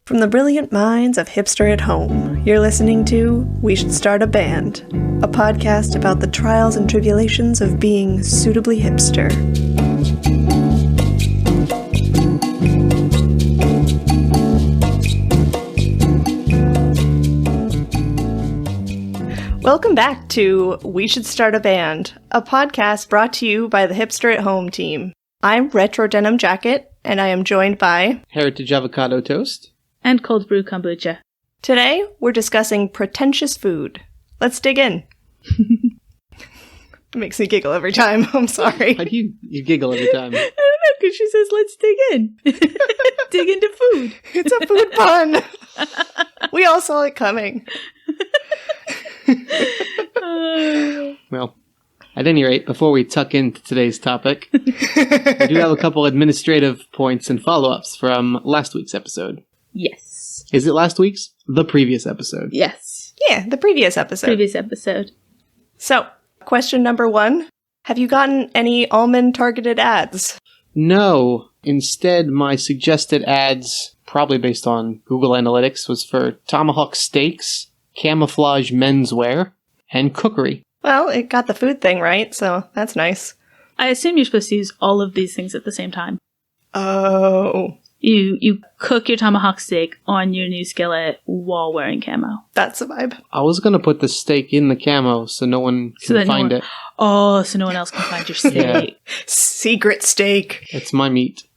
From the brilliant minds of Hipster at Home, you're listening to We Should Start a Band, a podcast about the trials and tribulations of being suitably hipster. Welcome back to We Should Start a Band, a podcast brought to you by the Hipster at Home team. I'm Retro Denim Jacket, and I am joined by Heritage Avocado Toast and Cold Brew Kombucha. Today, we're discussing pretentious food. Let's dig in. It makes me giggle every time. I'm sorry. How do you giggle every time? I don't know, because she says, let's dig in. Dig into food. It's a food pun. We all saw it coming. Well, at any rate, before we tuck into today's topic, we do have a couple administrative points and follow-ups from last week's episode. Yes. Is it last week's? The previous episode. Yes. Yeah, the previous episode. So, question number 1. Have you gotten any almond-targeted ads? No. Instead, my suggested ads, probably based on Google Analytics, was for tomahawk steaks, camouflage menswear, and cookery. Well, it got the food thing right, so that's nice. I assume you're supposed to use all of these things at the same time. Oh. You cook your tomahawk steak on your new skillet while wearing camo. That's the vibe. I was going to put the steak in the camo so no one can find it. Oh, so no one else can find your steak. Yeah. Secret steak. It's my meat.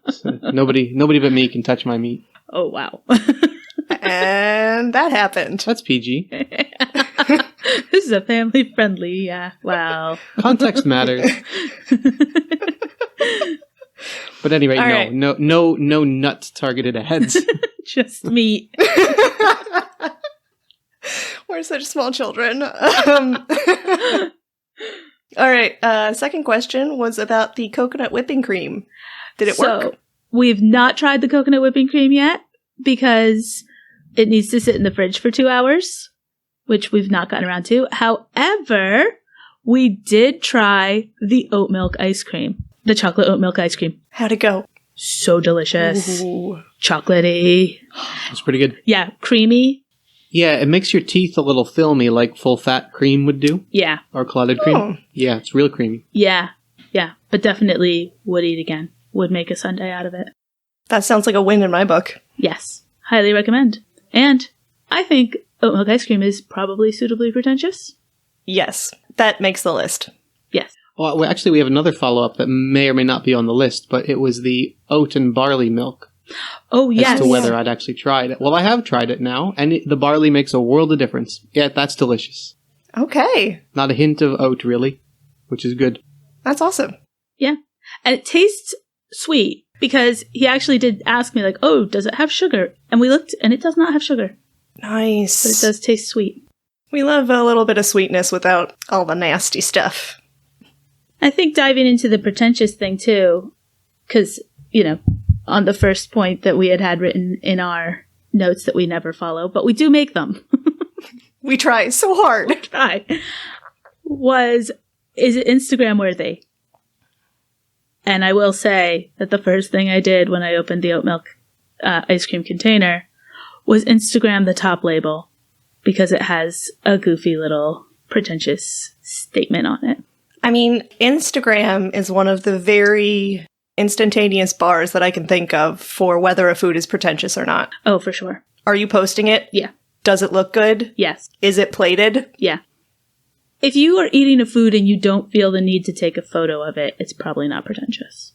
So nobody but me can touch my meat. Oh, wow. And that happened. That's PG. This is a family-friendly, wow. Context matters. But anyway, right. no nut-targeted ads. Just meat. We're such small children. All right, second question was about the coconut whipping cream. Did it work? We've not tried the coconut whipping cream yet because it needs to sit in the fridge for 2 hours, which we've not gotten around to. However, we did try the oat milk ice cream. The chocolate oat milk ice cream. How'd it go? So delicious. Ooh. Chocolatey. It's pretty good. Yeah, creamy. Yeah, it makes your teeth a little filmy like full-fat cream would do. Yeah. Or clotted cream. Oh. Yeah, it's real creamy. Yeah. But definitely would eat again. Would make a sundae out of it. That sounds like a win in my book. Yes. Highly recommend. And I think oat milk ice cream is probably suitably pretentious. Yes, that makes the list. Yes. Well, actually, we have another follow-up that may or may not be on the list, but it was the oat and barley milk. Oh, yes. As to whether I'd actually tried it. Well, I have tried it now, and the barley makes a world of difference. Yeah, that's delicious. Okay. Not a hint of oat, really, which is good. That's awesome. Yeah. And it tastes sweet, because he actually did ask me, like, oh, does it have sugar? And we looked, and it does not have sugar. Nice. But it does taste sweet. We love a little bit of sweetness without all the nasty stuff. I think diving into the pretentious thing, too, because, on the first point that we had written in our notes that we never follow, but we do make them. We try so hard. We try. Is it Instagram worthy? And I will say that the first thing I did when I opened the oat milk ice cream container was Instagram the top label, because it has a goofy little pretentious statement on it. I mean, Instagram is one of the very instantaneous bars that I can think of for whether a food is pretentious or not. Oh, for sure. Are you posting it? Yeah. Does it look good? Yes. Is it plated? Yeah. If you are eating a food and you don't feel the need to take a photo of it, it's probably not pretentious.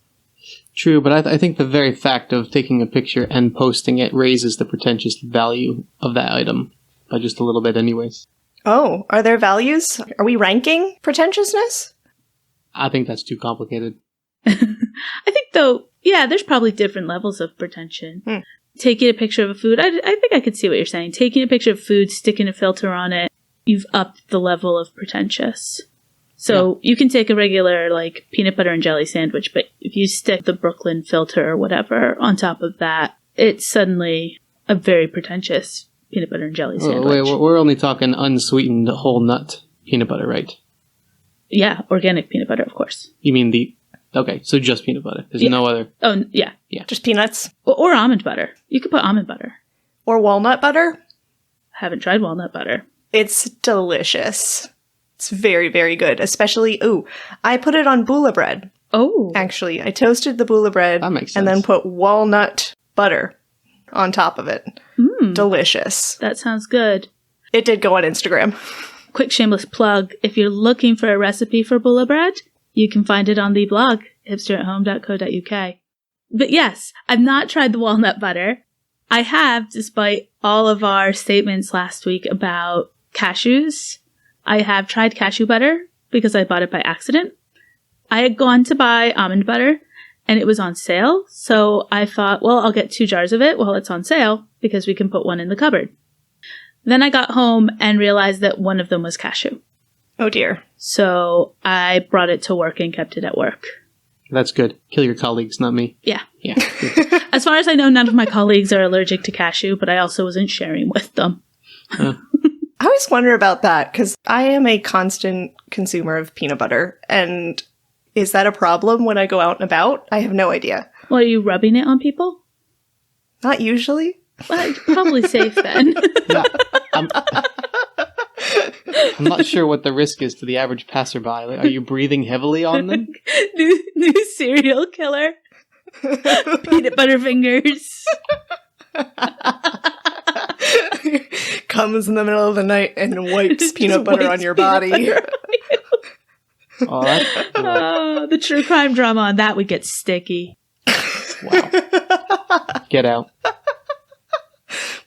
True, but I think the very fact of taking a picture and posting it raises the pretentious value of that item by just a little bit anyways. Oh, are there values? Are we ranking pretentiousness? I think that's too complicated. I think, though, yeah, there's probably different levels of pretension. Taking a picture of a food, I think I could see what you're saying. Taking a picture of food, sticking a filter on it, you've upped the level of pretentious. So you can take a regular, peanut butter and jelly sandwich, but if you stick the Brooklyn filter or whatever on top of that, it's suddenly a very pretentious peanut butter and jelly sandwich. Wait, we're only talking unsweetened whole nut peanut butter, right? Yeah, organic peanut butter, of course. You mean the Okay, so just peanut butter. There's Yeah. no other. Oh, yeah. Just peanuts. Or almond butter. You could put almond butter. Or walnut butter. Haven't tried walnut butter. It's delicious. It's very, very good. Especially, I put it on bula bread. Oh. Actually, I toasted the bula bread That makes and then sense. put walnut butter on top of it. Delicious. That sounds good. It did go on Instagram. Quick shameless plug. If you're looking for a recipe for bula bread, you can find it on the blog, hipsterathome.co.uk. But yes, I've not tried the walnut butter. I have, despite all of our statements last week about cashews. I have tried cashew butter because I bought it by accident. I had gone to buy almond butter and it was on sale. So I thought, well, I'll get 2 jars of it while it's on sale because we can put one in the cupboard. Then I got home and realized that one of them was cashew. Oh dear. So I brought it to work and kept it at work. That's good. Kill your colleagues, not me. Yeah. Yeah. Good. As far as I know, none of my colleagues are allergic to cashew, but I also wasn't sharing with them. I always wonder about that because I am a constant consumer of peanut butter. And is that a problem when I go out and about? I have no idea. Well, are you rubbing it on people? Not usually. Well, probably safe then. Yeah. I'm not sure what the risk is to the average passerby. Like, are you breathing heavily on them? New serial killer. Peanut butter fingers. Comes in the middle of the night and wipes peanut butter on your body. Oh, that's cool. Oh, the true crime drama on that would get sticky. Wow. Get out.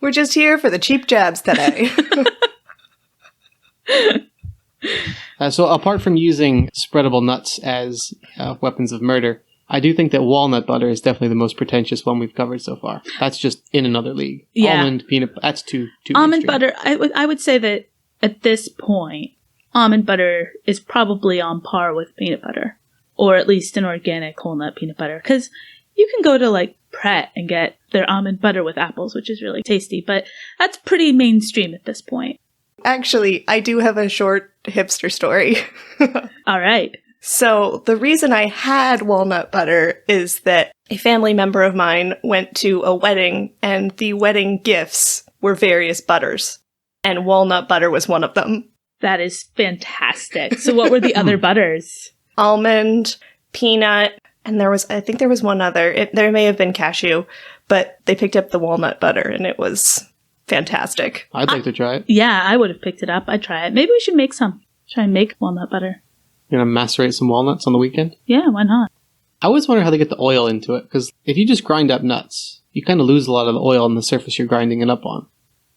We're just here for the cheap jabs today. So apart from using spreadable nuts as weapons of murder, I do think that walnut butter is definitely the most pretentious one we've covered so far. That's just in another league. Yeah. Almond, peanut, that's too Almond mainstream. butter, I would say that at this point, almond butter is probably on par with peanut butter. Or at least an organic whole nut peanut butter. Because you can go to like Pret and get their almond butter with apples, which is really tasty. But that's pretty mainstream at this point. Actually, I do have a short hipster story. All right. So the reason I had walnut butter is that a family member of mine went to a wedding and the wedding gifts were various butters. And walnut butter was one of them. That is fantastic. So what were the other butters? Almond, peanut, and I think there was one other. There may have been cashew, but they picked up the walnut butter and it was fantastic. I'd like to try it. Yeah, I would have picked it up. I'd try it. Maybe we should make some. Try and make walnut butter. You're going to macerate some walnuts on the weekend? Yeah, why not? I always wonder how they get the oil into it, because if you just grind up nuts, you kind of lose a lot of the oil on the surface you're grinding it up on.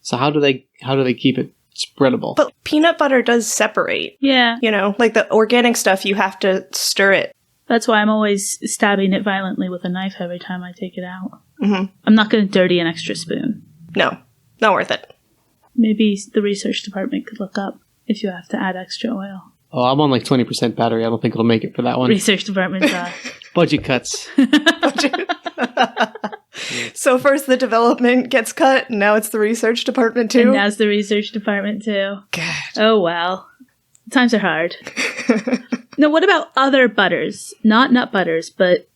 So how do they keep it spreadable? But peanut butter does separate. Yeah, You know, like the organic stuff, you have to stir it. that's why I'm always stabbing it violently with a knife every time I take it out. Mm-hmm. I'm not going to dirty an extra spoon. No, not worth it. Maybe the research department could look up if you have to add extra oil. Oh, I'm on like 20% battery. I don't think it'll make it for that one. Research department's Budget cuts. So first the development gets cut, and now it's the research department too? And now's the research department too. God. Oh, well. Times are hard. No, what about other butters? Not nut butters, but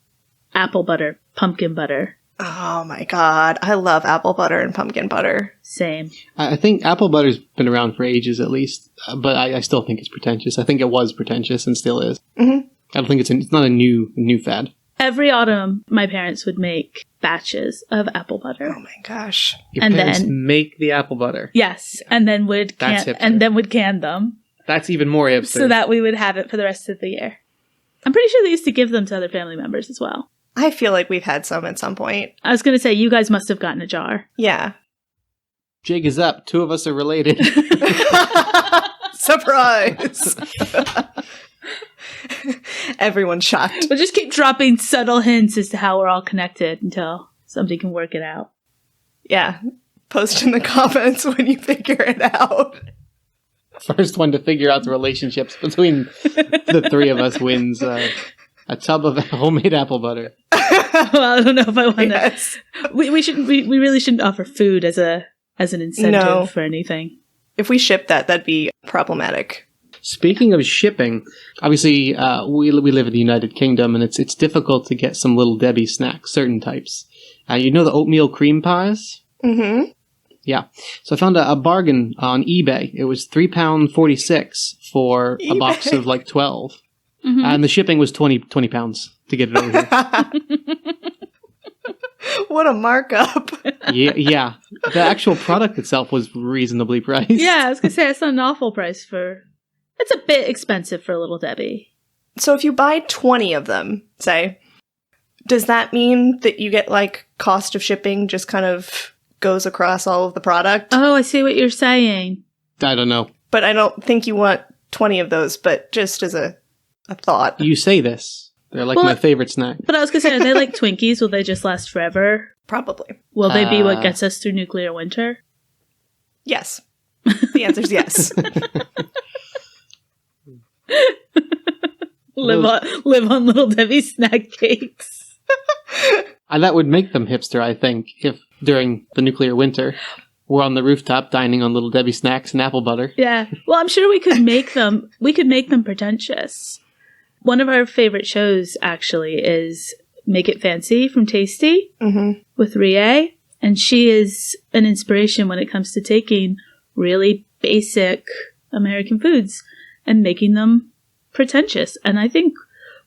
apple butter, pumpkin butter. Oh my god, I love apple butter and pumpkin butter. Same. I think apple butter's been around for ages at least, but I still think it's pretentious. I think it was pretentious and still is. Mm-hmm. I don't think it's not a new fad. Every autumn, my parents would make batches of apple butter. Oh my gosh. Your And parents then- make the apple butter. Yes, and then would That's can hipster. and then would can them That's even more hipster. so that we would have it for the rest of the year. I'm pretty sure they used to give them to other family members as well. I feel like we've had some at some point. I was going to say, you guys must have gotten a jar. Yeah. Jig is up. 2 of us are related. Surprise! Everyone's shocked. We'll just keep dropping subtle hints as to how we're all connected until somebody can work it out. Yeah. Post in the comments when you figure it out. First one to figure out the relationships between the 3 of us wins a tub of homemade apple butter. Well, I don't know if I want to. Yes. We really shouldn't offer food as an incentive No. for anything. If we ship that, that'd be problematic. Speaking of shipping, obviously we live in the United Kingdom, and it's difficult to get some Little Debbie snacks, certain types. You know the oatmeal cream pies? Mm-hmm. Yeah. So I found a bargain on eBay. It was £3.46 for a box of like 12. Mm-hmm. And the shipping was 20 pounds to get it over here. What a markup. Yeah. The actual product itself was reasonably priced. Yeah, I was going to say, that's not an awful price for... It's a bit expensive for Little Debbie. So if you buy 20 of them, say, does that mean that you get, like, cost of shipping just kind of goes across all of the product? Oh, I see what you're saying. I don't know. But I don't think you want 20 of those, but just as a thought. You say this. They're like my favorite snack. But I was going to say, are they like Twinkies? Will they just last forever? Probably. Will they be what gets us through nuclear winter? Yes. The answer's yes. Live on Little Debbie snack cakes. That would make them hipster, I think, if during the nuclear winter we're on the rooftop dining on Little Debbie snacks and apple butter. Yeah. Well, I'm sure we could make them. We could make them pretentious. One of our favorite shows, actually, is Make It Fancy from Tasty with Rie. And she is an inspiration when it comes to taking really basic American foods and making them pretentious. And I think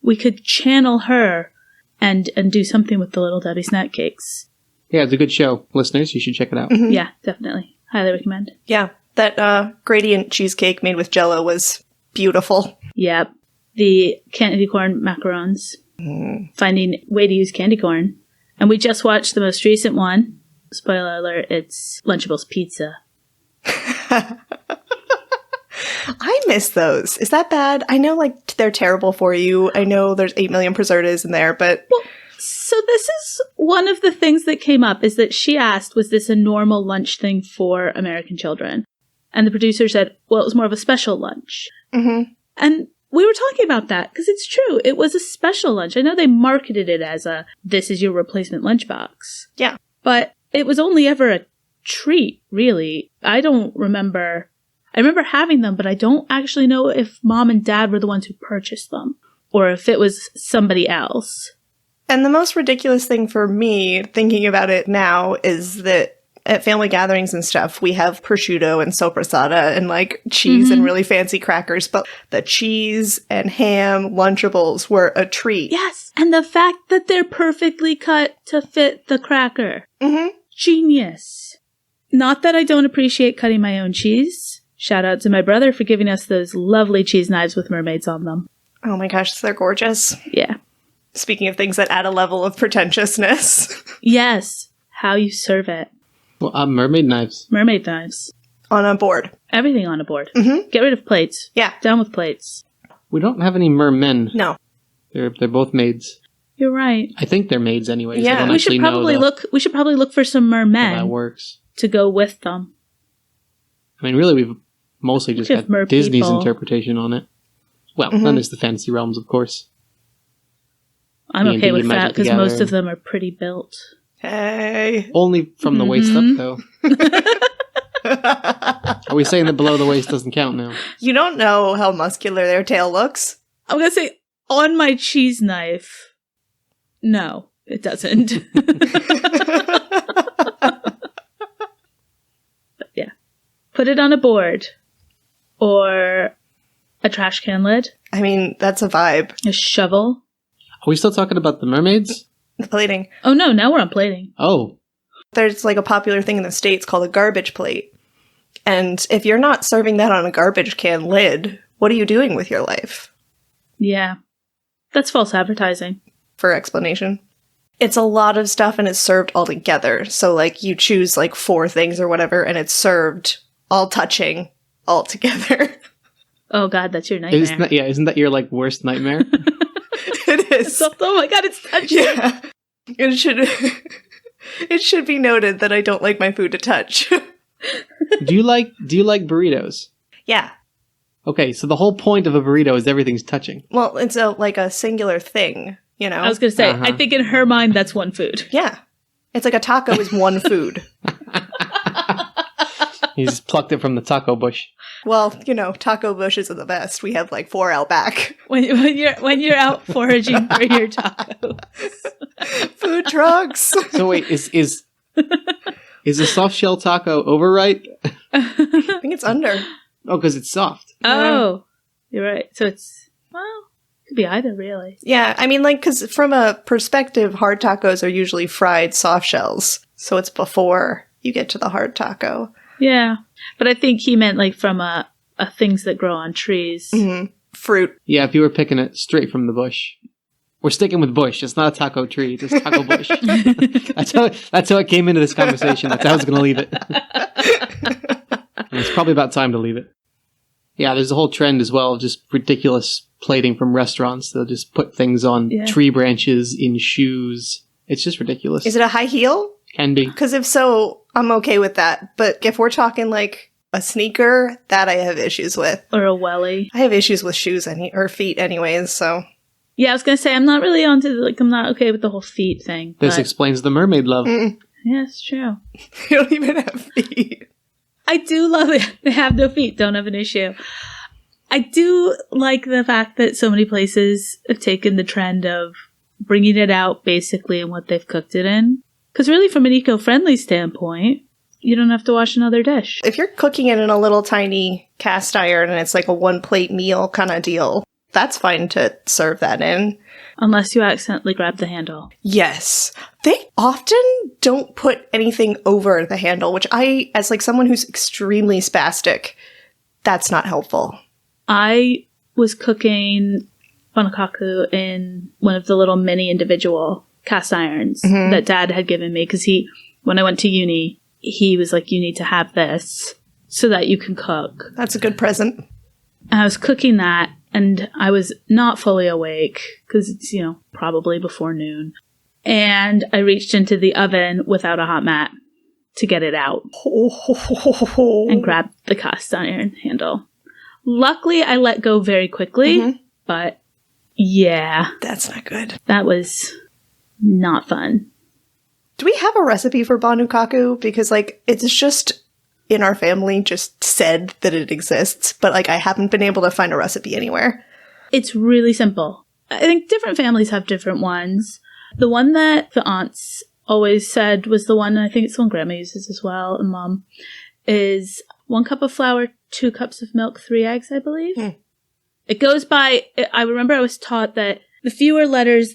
we could channel her and do something with the Little Debbie snack cakes. Yeah, it's a good show. Listeners, you should check it out. Mm-hmm. Yeah, definitely. Highly recommend. Yeah, that gradient cheesecake made with Jell-O was beautiful. Yep. The candy corn macarons. Finding way to use candy corn. And we just watched the most recent one. Spoiler alert, it's Lunchables pizza. I miss those. Is that bad? I know, like, they're terrible for you. I know there's 8 million preservatives in there, but... Well, so this is one of the things that came up, is that she asked, was this a normal lunch thing for American children? And the producer said, well, it was more of a special lunch. Mm-hmm. And we were talking about that, because it's true. It was a special lunch. I know they marketed it as this is your replacement lunchbox. Yeah. But it was only ever a treat, really. I remember having them, but I don't actually know if mom and dad were the ones who purchased them, or if it was somebody else. And the most ridiculous thing for me, thinking about it now, is that at family gatherings and stuff, we have prosciutto and sopressata and, like, cheese and really fancy crackers, but the cheese and ham Lunchables were a treat. Yes, and the fact that they're perfectly cut to fit the cracker. Mm-hmm. Genius. Not that I don't appreciate cutting my own cheese. Shout out to my brother for giving us those lovely cheese knives with mermaids on them. Oh my gosh, they're gorgeous. Yeah. Speaking of things that add a level of pretentiousness. Yes. How you serve it. Well, mermaid knives. Mermaid knives. On a board. Everything on a board. Mm-hmm. Get rid of plates. Yeah. Down with plates. We don't have any mermen. No. They're both maids. You're right. I think they're maids anyways. Yeah. I don't We actually should probably know we should probably look for some how that mermen works. to go with them. I mean, really, we've mostly just Just got mer Disney's people. interpretation on it. Well, then there's the fantasy realms, of course. I'm D&D, okay with that Magic because the most of Gathering. them are pretty built. Hey. Only from the waist up, though. Are we saying that below the waist doesn't count now? You don't know how muscular their tail looks. I'm going to say, on my cheese knife, no, it doesn't. But yeah. Put it on a board. Or a trash can lid. I mean, that's a vibe. A shovel. Are we still talking about the mermaids? The plating. Oh no, now we're on plating. Oh. There's, like, a popular thing in the States called a garbage plate. And if you're not serving that on a garbage can lid, what are you doing with your life? Yeah. That's false advertising. For explanation. It's a lot of stuff and it's served all together. So, like, you choose, like, 4 things or whatever, and it's served all touching all together. Oh god, that's your nightmare. Isn't that your, like, worst nightmare? It is. Oh my god, it's touching. Yeah. It should be noted that I don't like my food to touch. Do you like burritos? Yeah. Okay, so the whole point of a burrito is everything's touching. Well, it's a singular thing, you know? I was going to say, I think in her mind that's one food. Yeah. It's like a taco is one food. He just plucked it from the taco bush. Well, taco bushes are the best. We have like 4 out back. When you're out foraging for your tacos. Food trucks. So wait, is a soft shell taco overripe? I think it's under. Oh, because it's soft. Oh, you're right. So it could be either, really. Yeah, I mean, because from a perspective, hard tacos are usually fried soft shells. So it's before you get to the hard taco. Yeah. But I think he meant like from a things that grow on trees. Mm-hmm. Fruit. Yeah, if you were picking it straight from the bush. We're sticking with bush. It's not a taco tree. It's taco bush. That's how it came into this conversation. That's how I was going to leave it. And it's probably about time to leave it. Yeah, there's a whole trend as well of just ridiculous plating from restaurants. They'll just put things on tree branches, in shoes. It's just ridiculous. Is it a high heel? Can be. Because if so, I'm okay with that. But if we're talking like a sneaker, that I have issues with. Or a welly. I have issues with shoes or feet anyways, so... Yeah, I was going to say, I'm not really I'm not okay with the whole feet thing. This explains the mermaid love. Yeah, it's true. You don't even have feet. I do love it. They have no feet. Don't have an issue. I do like the fact that so many places have taken the trend of bringing it out basically in what they've cooked it in. Because really, from an eco-friendly standpoint, you don't have to wash another dish. If you're cooking it in a little tiny cast iron and it's like a one-plate meal kind of deal, that's fine to serve that in. Unless you accidentally grab the handle. Yes. They often don't put anything over the handle, which I, as like someone who's extremely spastic, that's not helpful. I was cooking banakaku in one of the little mini individual cast irons that Dad had given me because when I went to uni, he was like, you need to have this so that you can cook. That's a good present. And I was cooking that. And I was not fully awake because it's, probably before noon. And I reached into the oven without a hot mat to get it out and grabbed the cast iron handle. Luckily, I let go very quickly, but yeah. That's not good. That was not fun. Do we have a recipe for banukaku? Because, it's just... in our family just said that it exists, but I haven't been able to find a recipe anywhere. It's really simple. I think different families have different ones. The one that the aunts always said was the one, and I think it's the one Grandma uses as well, and Mom, is 1 cup of flour, 2 cups of milk, 3 eggs, I believe. It goes by, I remember I was taught that the fewer letters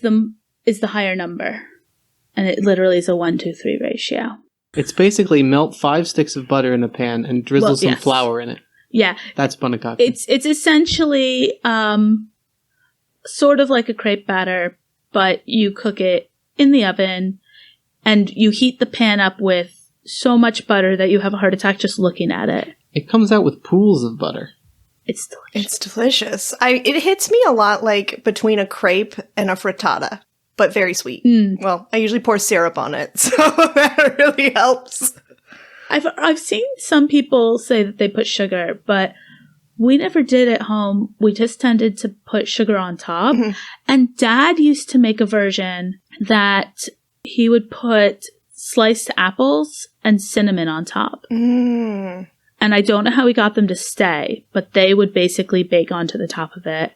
is the higher number. And it literally is a 1-2-3 ratio. It's basically melt 5 sticks of butter in a pan and drizzle some flour in it. Yeah. That's banakaku. It's essentially sort of like a crepe batter, but you cook it in the oven and you heat the pan up with so much butter that you have a heart attack just looking at it. It comes out with pools of butter. It's delicious. It's delicious. It hits me a lot like between a crepe and a frittata. But very sweet. Well, I usually pour syrup on it, so that really helps. I've seen some people say that they put sugar, but we never did at home. We just tended to put sugar on top. And Dad used to make a version that he would put sliced apples and cinnamon on top. And I don't know how he got them to stay, but they would basically bake onto the top of it.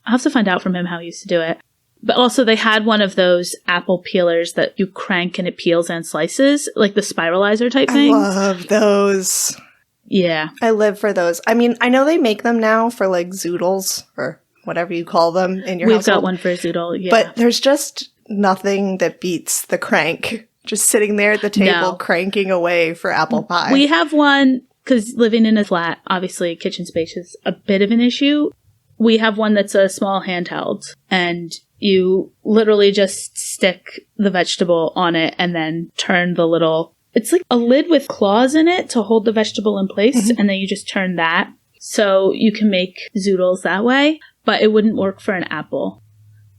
I'll have to find out from him how he used to do it. But also they had one of those apple peelers that you crank and it peels and slices, like the spiralizer type thing. I love those. Yeah. I live for those. I mean, I know they make them now for zoodles or whatever you call them in your We've household. got one for a zoodle, yeah. But there's just nothing that beats the crank. Just sitting there at the table cranking away for apple pie. We have one, because living in a flat, obviously kitchen space is a bit of an issue. We have one that's a small handheld, and you literally just stick the vegetable on it and then turn the little... It's like a lid with claws in it to hold the vegetable in place, and then you just turn that. So you can make zoodles that way, but it wouldn't work for an apple.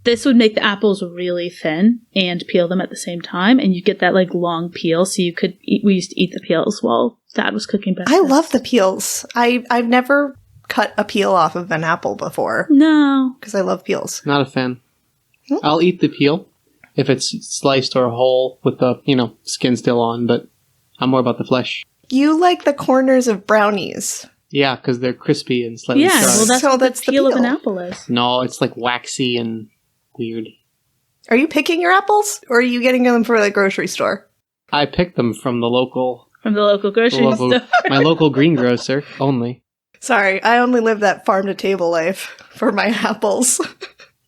This would make the apples really thin and peel them at the same time, and you get that long peel, so you could eat... We used to eat the peels while Dad was cooking breakfast. I love the peels. I've never cut a peel off of an apple before. No. Because I love peels. Not a fan. I'll eat the peel if it's sliced or whole with the, skin still on, but I'm more about the flesh. You like the corners of brownies. Yeah, because they're crispy and slightly Yeah, charred. well, that's So what that's the the peel of an peel. apple is. No, it's like waxy and weird. Are you picking your apples, or are you getting them from the grocery store? I picked them from the local, From the local grocery store. my local greengrocer only. Sorry, I only live that farm-to-table life for my apples.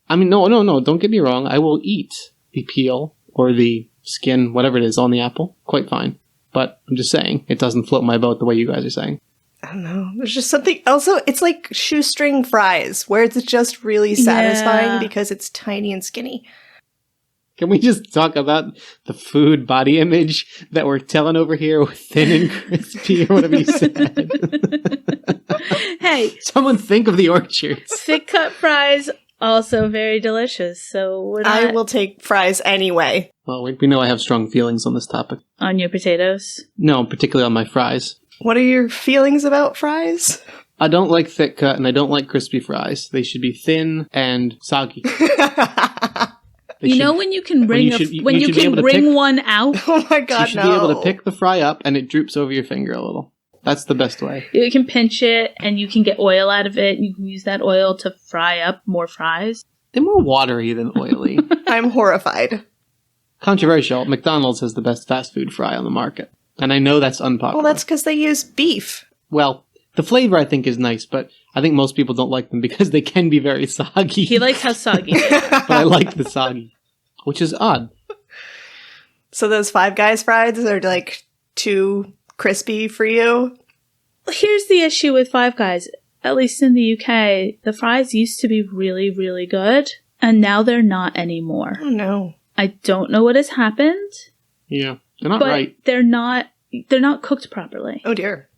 I mean, no, don't get me wrong. I will eat the peel or the skin, whatever it is, on the apple. Quite fine. But I'm just saying, it doesn't float my boat the way you guys are saying. I don't know. There's just something. Also, it's like shoestring fries, where it's just really satisfying Yeah. because it's tiny and skinny. Can we just talk about the food body image that we're telling over here with thin and crispy or whatever you said? Hey, Someone think of the orchards. thick cut fries, also very delicious. So we're not I will take fries anyway. Well, we know I have strong feelings on this topic. on your potatoes. No, particularly on my fries. What are your feelings about fries? I don't like thick cut and I don't like crispy fries. They should be thin and soggy. They You should- know when you can wring you should be can able to wring pick- one out? Oh my you god, should no. be able to pick the fry up and it droops over your finger a little. That's the best way. You can pinch it and you can get oil out of it. You can use that oil to fry up more fries. They're more watery than oily. I'm horrified. Controversial. McDonald's has the best fast food fry on the market. And I know that's unpopular. Well, that's because they use beef. Well, the flavor I think is nice, but I think most people don't like them because they can be very soggy. He likes how soggy they are. But I like the soggy, which is odd. So those Five Guys fries are like too crispy for you? Here's the issue with Five Guys. At least in the UK, the fries used to be really, really good, and now they're not anymore. Oh no. I don't know what has happened, Yeah, they're not but right. they're not cooked properly. Oh dear.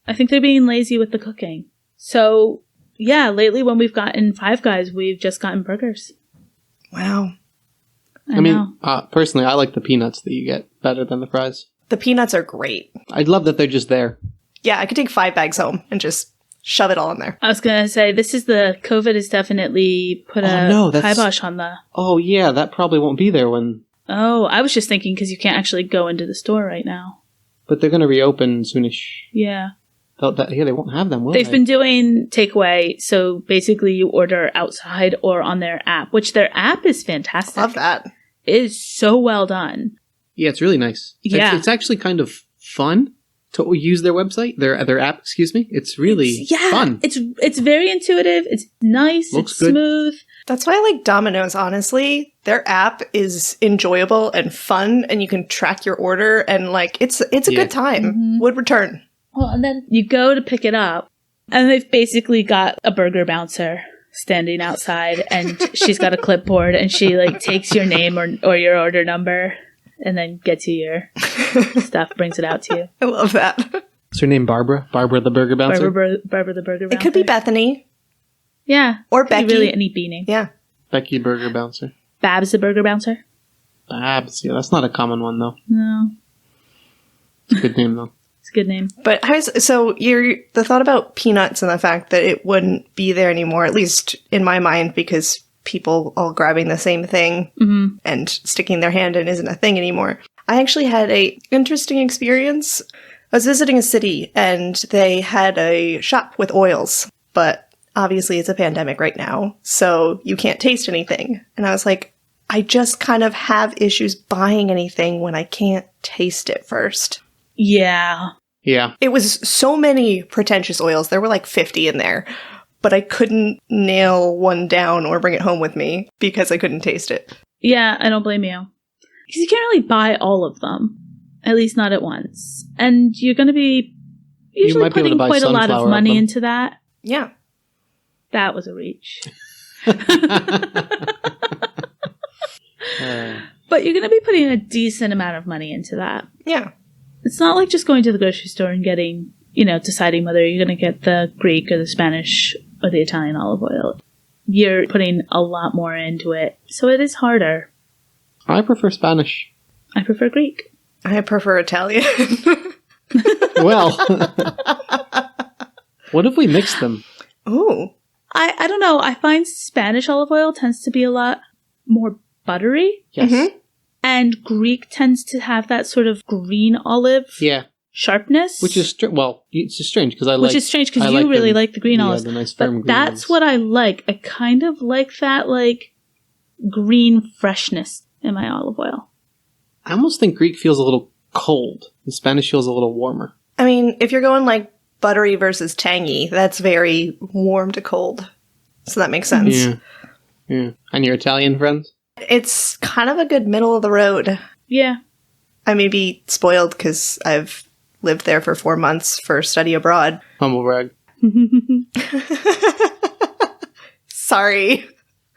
I think they're being lazy with the cooking. So, yeah, lately when we've gotten Five Guys, we've just gotten burgers. Wow. I know. Personally, I like the peanuts that you get better than the fries. The peanuts are great. I love that they're just there. Yeah, I could take 5 bags home and just shove it all in there. I was going to say, COVID has definitely put kibosh on the... Oh, yeah, that probably won't be there when... Oh, I was just thinking because you can't actually go into the store right now. But they're going to reopen soonish. Yeah. They won't have them, will They've they? been doing takeaway, so basically you order outside or on their app, which their app is fantastic. Love that. It is so well done. Yeah, it's really nice. Yeah. It's actually kind of fun to use their website, their app, excuse me. It's really fun. It's very intuitive. It's nice. Looks it's good. smooth. That's why I like Domino's, honestly. Their app is enjoyable and fun, and you can track your order, and like it's a good time. Mhm. Would return. Well, and then you go to pick it up, and they've basically got a burger bouncer standing outside, and she's got a clipboard, and she like takes your name or your order number, and then gets you your stuff, brings it out to you. I love that. Is her name Barbara? Barbara the Burger Bouncer? Barbara the burger bouncer. It could be Bethany. Yeah. Or Could be Becky. really any B name. Yeah. Becky Burger Bouncer. Babs the burger bouncer? Babs. Yeah, that's not a common one, though. No. It's a good name, though. It's a good name. But the thought about peanuts and the fact that it wouldn't be there anymore, at least in my mind, because people all grabbing the same thing Mm-hmm. and sticking their hand in isn't a thing anymore. I actually had a interesting experience. I was visiting a city and they had a shop with oils, but obviously it's a pandemic right now, so you can't taste anything. And I was like, I just kind of have issues buying anything when I can't taste it first. Yeah. Yeah. It was so many pretentious oils. There were like 50 in there, but I couldn't nail one down or bring it home with me because I couldn't taste it. Yeah, I don't blame you. Because you can't really buy all of them. At least not at once. And you're going to be usually might be able to putting buy quite a lot of sunflower money of them. into that. Yeah. That was a reach. But you're going to be putting a decent amount of money into that. Yeah. It's not like just going to the grocery store and getting, deciding whether you're going to get the Greek or the Spanish or the Italian olive oil. You're putting a lot more into it. So it is harder. I prefer Spanish. I prefer Greek. I prefer Italian. Well, what if we mix them? Ooh. I don't know. I find Spanish olive oil tends to be a lot more buttery. Yes. Mhm. And Greek tends to have that sort of green olive. Yeah. sharpness. Which is, it's just strange because Which is strange because you really like the green olives. The nice firm but green that's ones. what I like. I kind of like that, like, green freshness in my olive oil. I almost think Greek feels a little cold. The Spanish feels a little warmer. I mean, if you're going like buttery versus tangy, that's very warm to cold. So that makes sense. Yeah. And your Italian friends? It's kind of a good middle of the road. Yeah. I may be spoiled because I've lived there for 4 months for study abroad. Humble brag. Sorry.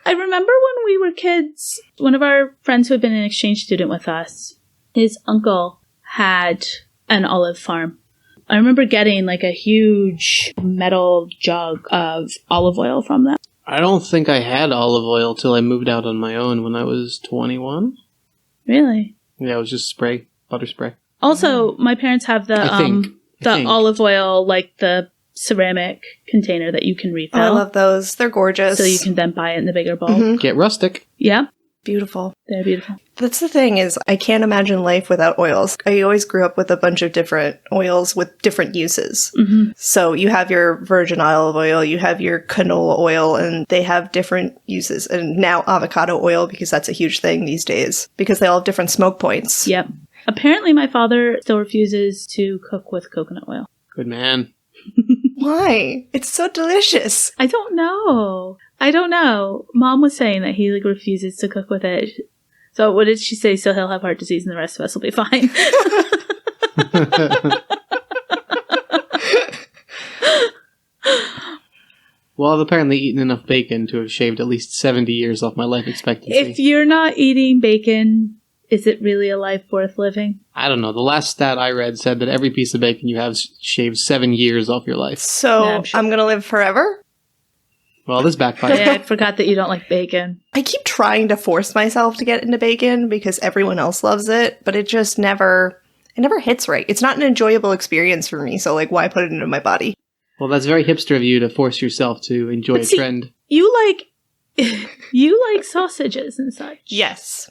I remember when we were kids, one of our friends who had been an exchange student with us, his uncle had an olive farm. I remember getting like a huge metal jug of olive oil from them. I don't think I had olive oil till I moved out on my own when I was 21. Really? Yeah, it was just spray, butter spray. Also, my parents have I think. olive oil, like the ceramic container that you can refill. Oh, I love those. They're gorgeous. So you can then buy it in the bigger bowl. Mhm. Get rustic. Yeah, Beautiful. they're beautiful. That's the thing is, I can't imagine life without oils. I always grew up with a bunch of different oils with different uses. Mm-hmm. So you have your virgin olive oil, you have your canola oil, and they have different uses. And now avocado oil, because that's a huge thing these days, because they all have different smoke points. Yep. Apparently, my father still refuses to cook with coconut oil. Good man. Why? It's so delicious. I don't know. Mom was saying that he refuses to cook with it. So what did she say? So he'll have heart disease and the rest of us will be fine. Well, I've apparently eaten enough bacon to have shaved at least 70 years off my life expectancy. If you're not eating bacon, is it really a life worth living? I don't know. The last stat I read said that every piece of bacon you have shaves 7 years off your life. So Yeah, I'm sure. I'm gonna live forever? Well, this backfired. Yeah, I forgot that you don't like bacon. I keep trying to force myself to get into bacon because everyone else loves it, but it just never hits right. It's not an enjoyable experience for me, so like why put it into my body? Well, that's very hipster of you to force yourself to enjoy But a see- trend. You like sausages and such. Yes.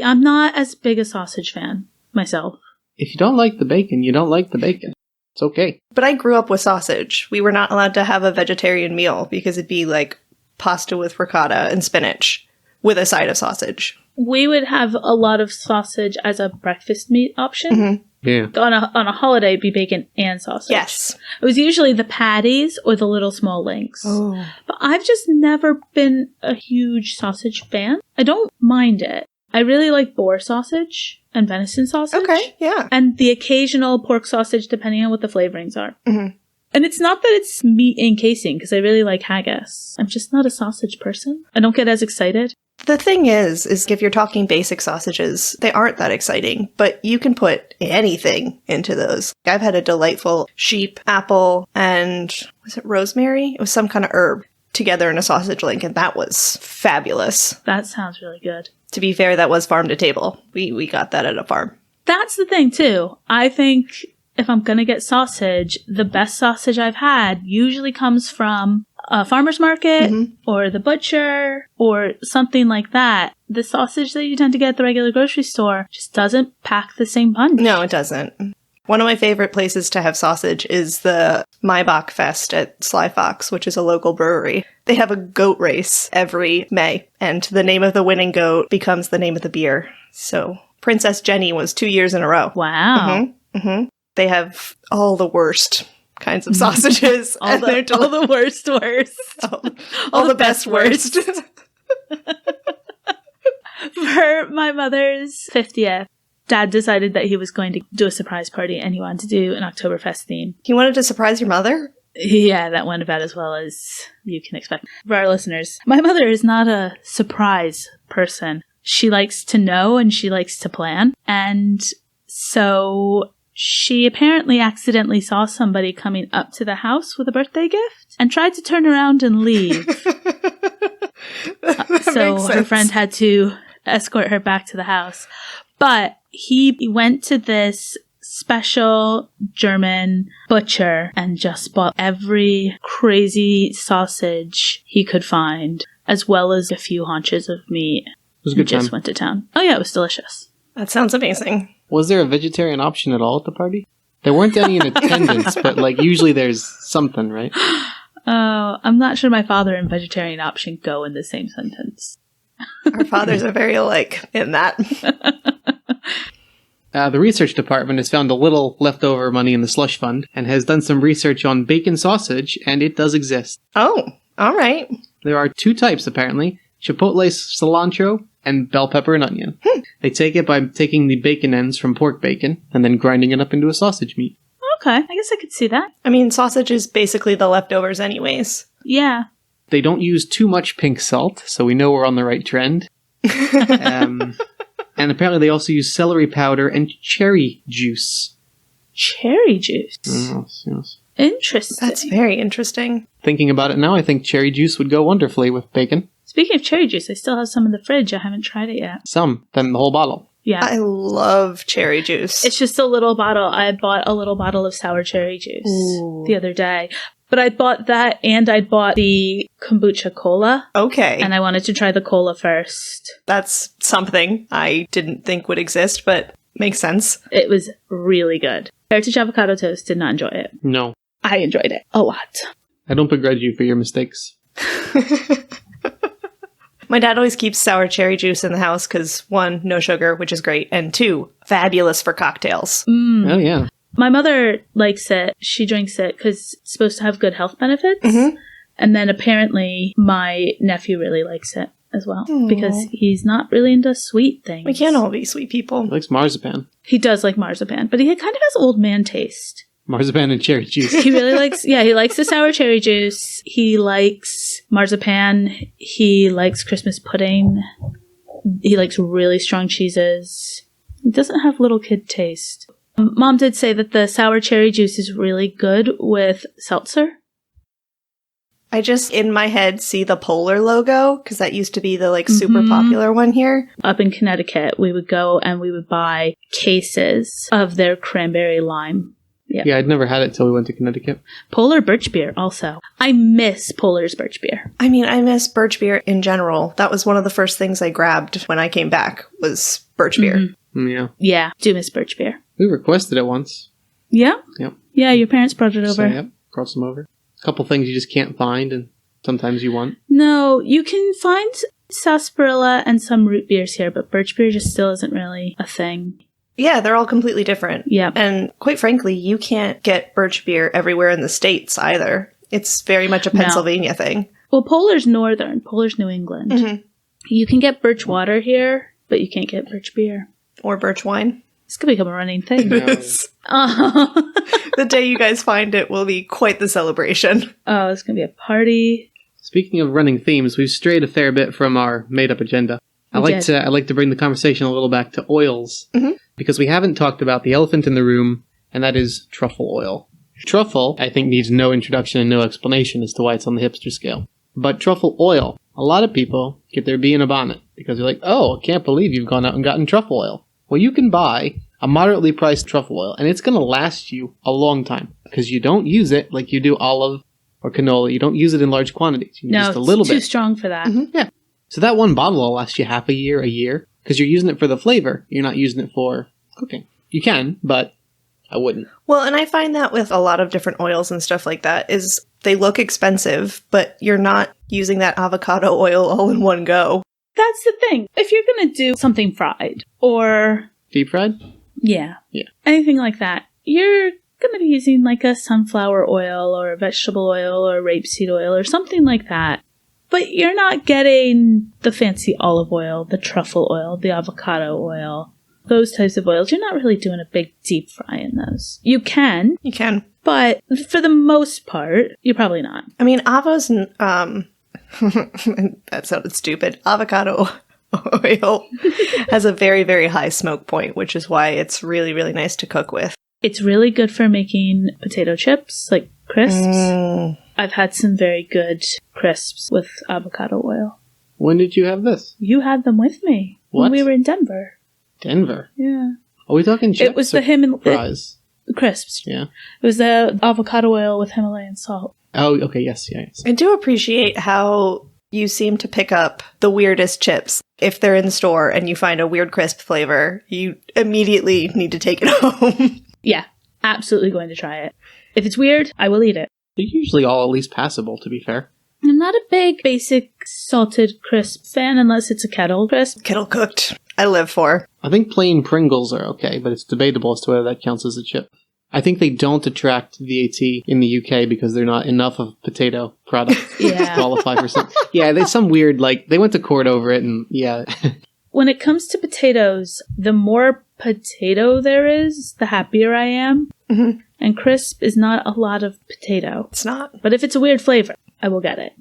I'm not as big a sausage fan myself. If you don't like the bacon, you don't like the bacon. It's okay. But I grew up with sausage. We were not allowed to have a vegetarian meal because it'd be like pasta with ricotta and spinach with a side of sausage. We would have a lot of sausage as a breakfast meat option. Mhm. Yeah. On a holiday, it'd be bacon and sausage. Yes. It was usually the patties or the little small links. Oh. But I've just never been a huge sausage fan. I don't mind it. I really like boar sausage and venison sausage. Okay, yeah. And the occasional pork sausage, depending on what the flavorings are. Mhm. And it's not that it's meat encasing, because I really like haggis. I'm just not a sausage person. I don't get as excited. The thing is if you're talking basic sausages, they aren't that exciting, but you can put anything into those. I've had a delightful sheep, apple, and was it rosemary? It was some kind of herb together in a sausage link, and that was fabulous. That sounds really good. To be fair, that was farm to table. We got that at a farm. That's the thing, too. I think if I'm going to get sausage, the best sausage I've had usually comes from a farmer's market or the butcher or something like that. The sausage that you tend to get at the regular grocery store just doesn't pack the same punch. No, it doesn't. One of my favorite places to have sausage is the Maibach Fest at Sly Fox, which is a local brewery. They have a goat race every May, and the name of the winning goat becomes the name of the beer. So Princess Jenny was 2 years in a row. Wow. They have all the worst kinds of sausages. all the worst. all the best worst. For my mother's 50th, Dad decided that he was going to do a surprise party and he wanted to do an Oktoberfest theme. You wanted to surprise your mother? Yeah, that went about as well as you can expect. For our listeners, my mother is not a surprise person. She likes to know and she likes to plan. And so she apparently accidentally saw somebody coming up to the house with a birthday gift and tried to turn around and leave. So her friend had to escort her back to the house. But he went to this special German butcher and just bought every crazy sausage he could find, as well as a few haunches of meat. It was a good Just time. went to town. Oh yeah, it was delicious. That sounds amazing. Was there a vegetarian option at all at the party? There weren't any in attendance, but like usually there's something, right? Oh, I'm not sure my father and vegetarian option go in the same sentence. Our fathers are very alike in that. The research department has found a little leftover money in the slush fund and has done some research on bacon sausage, and it does exist. Oh, all right. There are 2 types, apparently. Chipotle cilantro and bell pepper and onion. They take it by taking the bacon ends from pork bacon and then grinding it up into a sausage meat. Okay, I guess I could see that. I mean, sausage is basically the leftovers anyways. Yeah. They don't use too much pink salt, so we know we're on the right trend. And apparently they also use celery powder and cherry juice. Cherry juice. Yes. Interesting. That's very interesting. Thinking about it now, I think cherry juice would go wonderfully with bacon. Speaking of cherry juice, I still have some in the fridge. I haven't tried it yet. Some, then the whole bottle. Yeah. I love cherry juice. It's just a little bottle. I bought a little bottle of sour cherry juice the other day. But I bought that and I bought the kombucha cola. Okay. And I wanted to try the cola first. That's something I didn't think would exist, but makes sense. It was really good. Heritage Avocado Toast did not enjoy it. No. I enjoyed it a lot. I don't begrudge you for your mistakes. My dad always keeps sour cherry juice in the house because 1, no sugar, which is great, and 2, fabulous for cocktails. Oh, yeah. My mother likes it. She drinks it because it's supposed to have good health benefits. Mm-hmm. And then apparently my nephew really likes it as well because he's not really into sweet things. We can't all be sweet people. He likes marzipan. He does like marzipan, but he kind of has old man taste. Marzipan and cherry juice. He really likes, he likes the sour cherry juice. He likes marzipan. He likes Christmas pudding. He likes really strong cheeses. He doesn't have little kid taste. Mom did say that the sour cherry juice is really good with seltzer. I just, in my head, see the Polar logo, because that used to be the, super popular one here. Up in Connecticut, we would go and we would buy cases of their cranberry lime. Yep. Yeah, I'd never had it till we went to Connecticut. Polar birch beer also. I miss Polar's birch beer. I mean, I miss birch beer in general. That was one of the first things I grabbed when I came back, was birch beer. Yeah. Yeah, do miss birch beer. We requested it once. Yeah? Yep. Yeah, your parents brought it over. So, yep, brought some over. A couple things you just can't find, and sometimes you want. No, you can find sarsaparilla and some root beers here, but birch beer just still isn't really a thing. Yeah, they're all completely different. Yeah. And quite frankly, you can't get birch beer everywhere in the States either. It's very much a Pennsylvania thing. Well, Polar's northern. Polar's New England. Mm-hmm. You can get birch water here, but you can't get birch beer. Or birch wine. This could become a running thing. No. The day you guys find it will be quite the celebration. Oh, it's going to be a party. Speaking of running themes, we've strayed a fair bit from our made-up agenda. I'd like to bring the conversation a little back to oils, because we haven't talked about the elephant in the room, and that is truffle oil. Truffle, I think, needs no introduction and no explanation as to why it's on the hipster scale. But truffle oil, a lot of people get their bee in a bonnet, because they're like, oh, I can't believe you've gone out and gotten truffle oil. Well, you can buy a moderately priced truffle oil, and it's going to last you a long time, because you don't use it like you do olive or canola. You don't use it in large quantities. You use just a little bit. It's too strong for that. Yeah. So that one bottle will last you half a year, because you're using it for the flavor. You're not using it for cooking. You can, but I wouldn't. Well, and I find that with a lot of different oils and stuff like that is they look expensive, but you're not using that avocado oil all in one go. That's the thing. If you're going to do something fried or... Deep fried? Yeah. Yeah. Anything like that, you're going to be using like a sunflower oil or a vegetable oil or rapeseed oil or something like that. But you're not getting the fancy olive oil, the truffle oil, the avocado oil, those types of oils. You're not really doing a big deep fry in those. You can. You can. But for the most part, you're probably not. I mean, avos, that sounded stupid. Avocado oil has a very, very high smoke point, which is why it's really, really nice to cook with. It's really good for making potato chips, like crisps. I've had some very good crisps with avocado oil. When did you have this? You had them with me when we were in Denver. Denver? Yeah. Are we talking chips? It was the fries? Crisps. Yeah. It was the avocado oil with Himalayan salt. Oh, okay, yes. I do appreciate how you seem to pick up the weirdest chips. If they're in the store and you find a weird crisp flavor, you immediately need to take it home. Yeah. absolutely going to try it. If it's weird, I will eat it. They're usually all at least passable, to be fair. I'm not a big basic salted crisp fan unless it's a kettle crisp. Kettle cooked. I live for. I think plain Pringles are okay, but it's debatable as to whether that counts as a chip. I think they don't attract VAT in the UK because they're not enough of potato products to qualify for something. Yeah, there's some weird, they went to court over it, and yeah. When it comes to potatoes, the more potato there is, the happier I am. Mm-hmm. And crisp is not a lot of potato. It's not. But if it's a weird flavor, I will get it.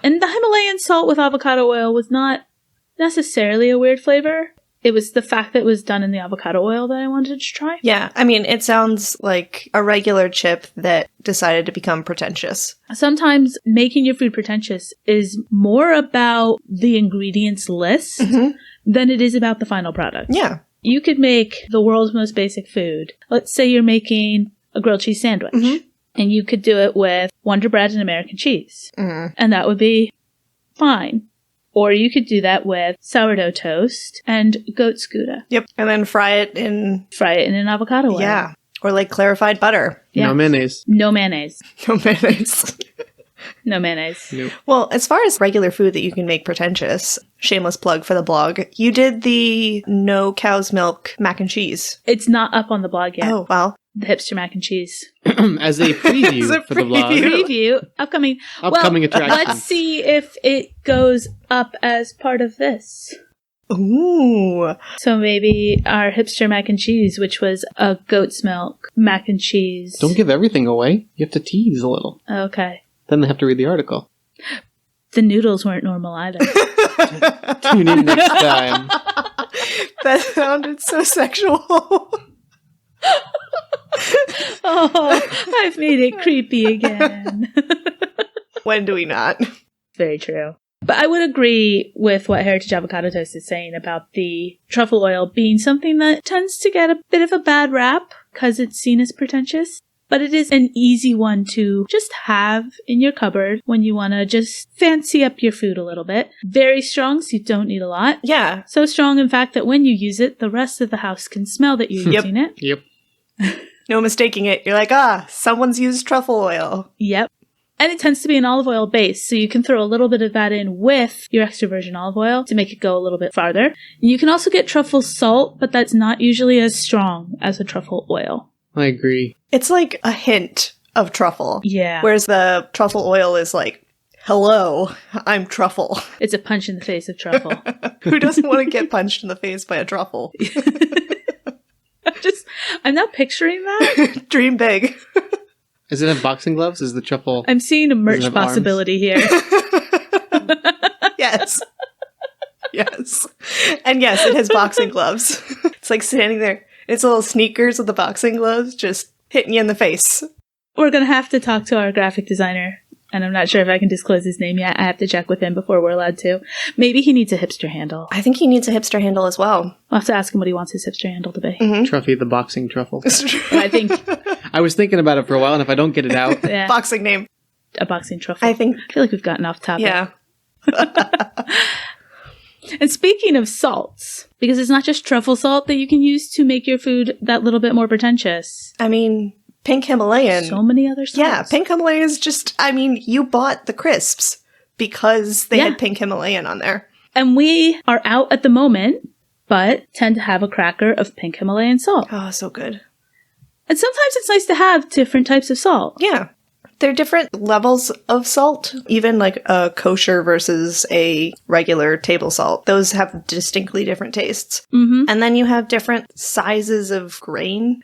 And the Himalayan salt with avocado oil was not necessarily a weird flavor. It was the fact that it was done in the avocado oil that I wanted to try. Yeah, I mean, it sounds like a regular chip that decided to become pretentious. Sometimes making your food pretentious is more about the ingredients list than it is about the final product. Yeah. You could make the world's most basic food. Let's say you're making a grilled cheese sandwich. And you could do it with Wonder Bread and American cheese. And that would be fine. Or you could do that with sourdough toast and goat's gouda. Yep. And then fry it in an avocado oil. Yeah. Or clarified butter. Yeah. No mayonnaise. No mayonnaise. No mayonnaise. No mayonnaise. Nope. Well, as far as regular food that you can make pretentious, shameless plug for the blog, you did the no cow's milk mac and cheese. It's not up on the blog yet. Oh, well. The hipster mac and cheese. As a preview for the blog. Preview. Upcoming attraction. Let's see if it goes up as part of this. Ooh. So maybe our hipster mac and cheese, which was a goat's milk mac and cheese. Don't give everything away. You have to tease a little. Okay. Then they have to read the article. The noodles weren't normal either. Tune in next time. That sounded so sexual. Oh, I've made it creepy again. When do we not? Very true. But I would agree with what Heritage Avocado Toast is saying about the truffle oil being something that tends to get a bit of a bad rap because it's seen as pretentious. But it is an easy one to just have in your cupboard when you want to just fancy up your food a little bit. Very strong, so you don't need a lot. Yeah. So strong, in fact, that when you use it, the rest of the house can smell that you're using it. Yep. No mistaking it. You're like, someone's used truffle oil. Yep. And it tends to be an olive oil base, so you can throw a little bit of that in with your extra virgin olive oil to make it go a little bit farther. You can also get truffle salt, but that's not usually as strong as a truffle oil. I agree. It's like a hint of truffle. Yeah. Whereas the truffle oil is like, hello, I'm truffle. It's a punch in the face of truffle. Who doesn't want to get punched in the face by a truffle? I'm not picturing that. Dream big. Does it have boxing gloves? Is the truffle... I'm seeing a merch possibility here. Yes. Yes. And yes, it has boxing gloves. It's like standing there. It's little sneakers with the boxing gloves just hitting you in the face. We're going to have to talk to our graphic designer, and I'm not sure if I can disclose his name yet. I have to check with him before we're allowed to. Maybe he needs a hipster handle. I think he needs a hipster handle as well. I'll have to ask him what he wants his hipster handle to be. Truffy the Boxing Truffle. I think... I was thinking about it for a while, and if I don't get it out... Yeah. Boxing name. A boxing truffle. I feel like we've gotten off topic. Yeah. And speaking of salts, because it's not just truffle salt that you can use to make your food that little bit more pretentious. I mean, pink Himalayan. So many other salts. Yeah, pink Himalayan is just, you bought the crisps because they had pink Himalayan on there. And we are out at the moment, but tend to have a cracker of pink Himalayan salt. Oh, so good. And sometimes it's nice to have different types of salt. Yeah. They're different levels of salt, even like a kosher versus a regular table salt. Those have distinctly different tastes. Mm-hmm. And then you have different sizes of grain.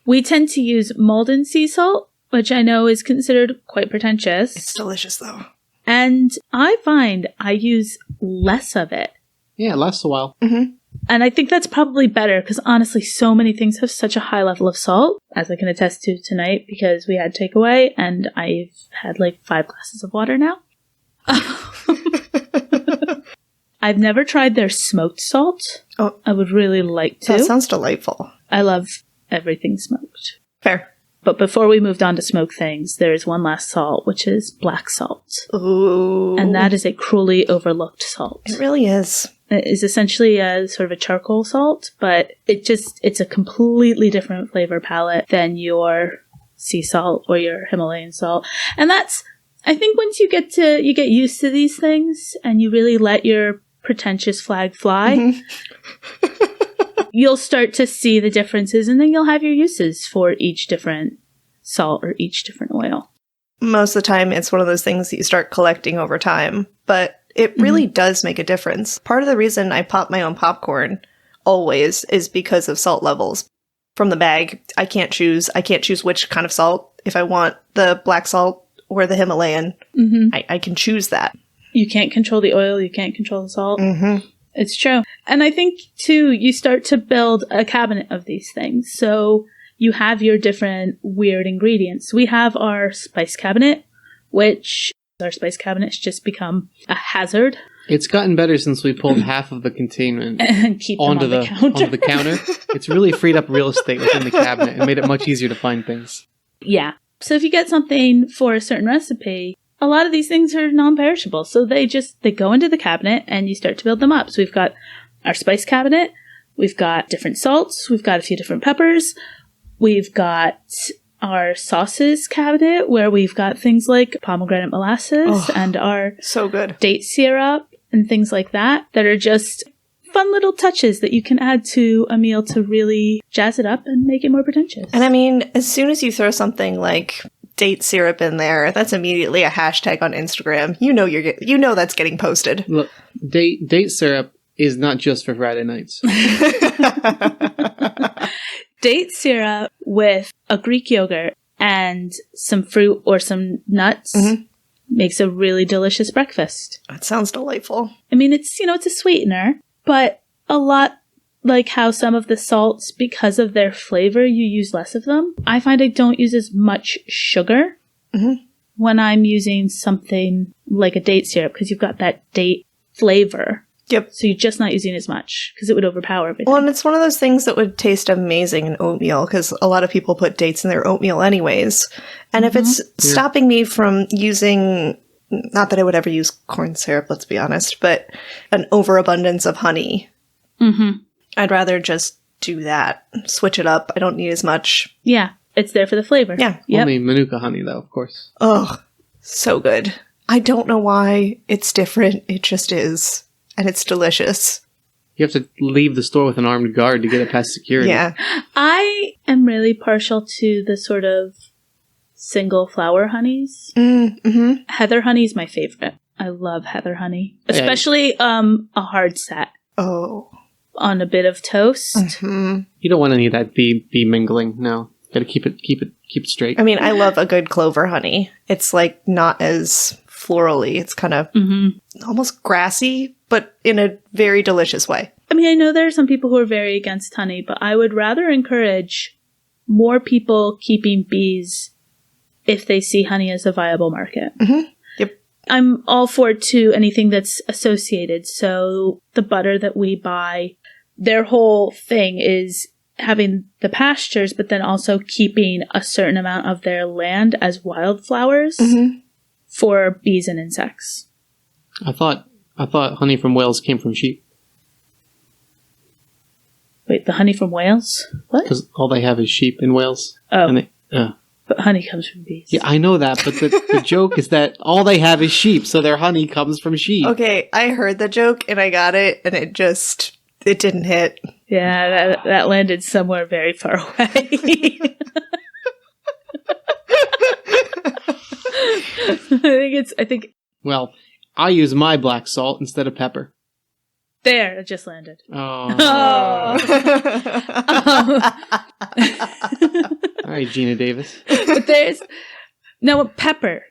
We tend to use Malden sea salt, which I know is considered quite pretentious. It's delicious, though. And I find I use less of it. Yeah, it lasts a while. Mm-hmm. And I think that's probably better because honestly, so many things have such a high level of salt, as I can attest to tonight because we had takeaway and I've had 5 glasses of water now. I've never tried their smoked salt. Oh, I would really like to. That sounds delightful. I love everything smoked. Fair. But before we moved on to smoked things, there is one last salt, which is black salt. Ooh. And that is a cruelly overlooked salt. It really is. It is essentially a sort of a charcoal salt, but it's a completely different flavor palette than your sea salt or your Himalayan salt. And that's, I think once you get used to these things and you really let your pretentious flag fly, you'll start to see the differences, and then you'll have your uses for each different salt or each different oil. Most of the time, it's one of those things that you start collecting over time, but it really does make a difference. Part of the reason I pop my own popcorn always is because of salt levels. From the bag, I can't choose which kind of salt. If I want the black salt or the Himalayan, I can choose that. You can't control the oil, you can't control the salt. Mm-hmm. It's true. And I think, too, you start to build a cabinet of these things. So you have your different weird ingredients. We have our spice cabinet, which our spice cabinet's just become a hazard. It's gotten better since we pulled half of the containment And keep them onto on the counter. onto the counter. It's really freed up real estate within the cabinet and made it much easier to find things. Yeah. So if you get something for a certain recipe, a lot of these things are non-perishable. So they go into the cabinet and you start to build them up. So we've got our spice cabinet, we've got different salts, we've got a few different peppers, we've got our sauces cabinet where we've got things like pomegranate molasses and our So good. date syrup and things like that are just fun little touches that you can add to a meal to really jazz it up and make it more pretentious. And I mean, as soon as you throw something like date syrup in there, that's immediately a hashtag on Instagram. You know that's getting posted. Look, date syrup is not just for Friday nights. Date syrup with a Greek yogurt and some fruit or some nuts makes a really delicious breakfast. That sounds delightful. I mean, it's a sweetener, but a lot like how some of the salts, because of their flavor, you use less of them. I find I don't use as much sugar when I'm using something like a date syrup because you've got that date flavor. Yep. So you're just not using as much because it would overpower everything. Well, and it's one of those things that would taste amazing in oatmeal because a lot of people put dates in their oatmeal anyways. And if it's stopping me from using, not that I would ever use corn syrup, let's be honest, but an overabundance of honey, I'd rather just do that. Switch it up. I don't need as much. Yeah. It's there for the flavor. Yeah. Yep. Only Manuka honey, though, of course. Oh, so good. I don't know why it's different. It just is. And it's delicious. You have to leave the store with an armed guard to get it past security. Yeah. I am really partial to the sort of single flower honeys. Heather honey is my favorite. I love heather honey. Especially a hard set. Oh. On a bit of toast. You don't want any of that bee mingling. No. Gotta keep it straight. I mean, I love a good clover honey. It's like not as florally. It's kind of almost grassy, but in a very delicious way. I mean, I know there are some people who are very against honey, but I would rather encourage more people keeping bees if they see honey as a viable market. Yep. I'm all for it too, anything that's associated. So the butter that we buy, their whole thing is having the pastures, but then also keeping a certain amount of their land as wildflowers for bees and insects. I thought honey from whales came from sheep. Wait, the honey from whales? What? Because all they have is sheep in Wales. Oh. And But honey comes from bees. yeah, I know that, but the joke is that all they have is sheep, so their honey comes from sheep. Okay, I heard the joke and I got it, and it didn't hit. Yeah, that landed somewhere very far away. I think Well, I use my black salt instead of pepper. there, it just landed. Oh. All right, Gina Davis. But pepper.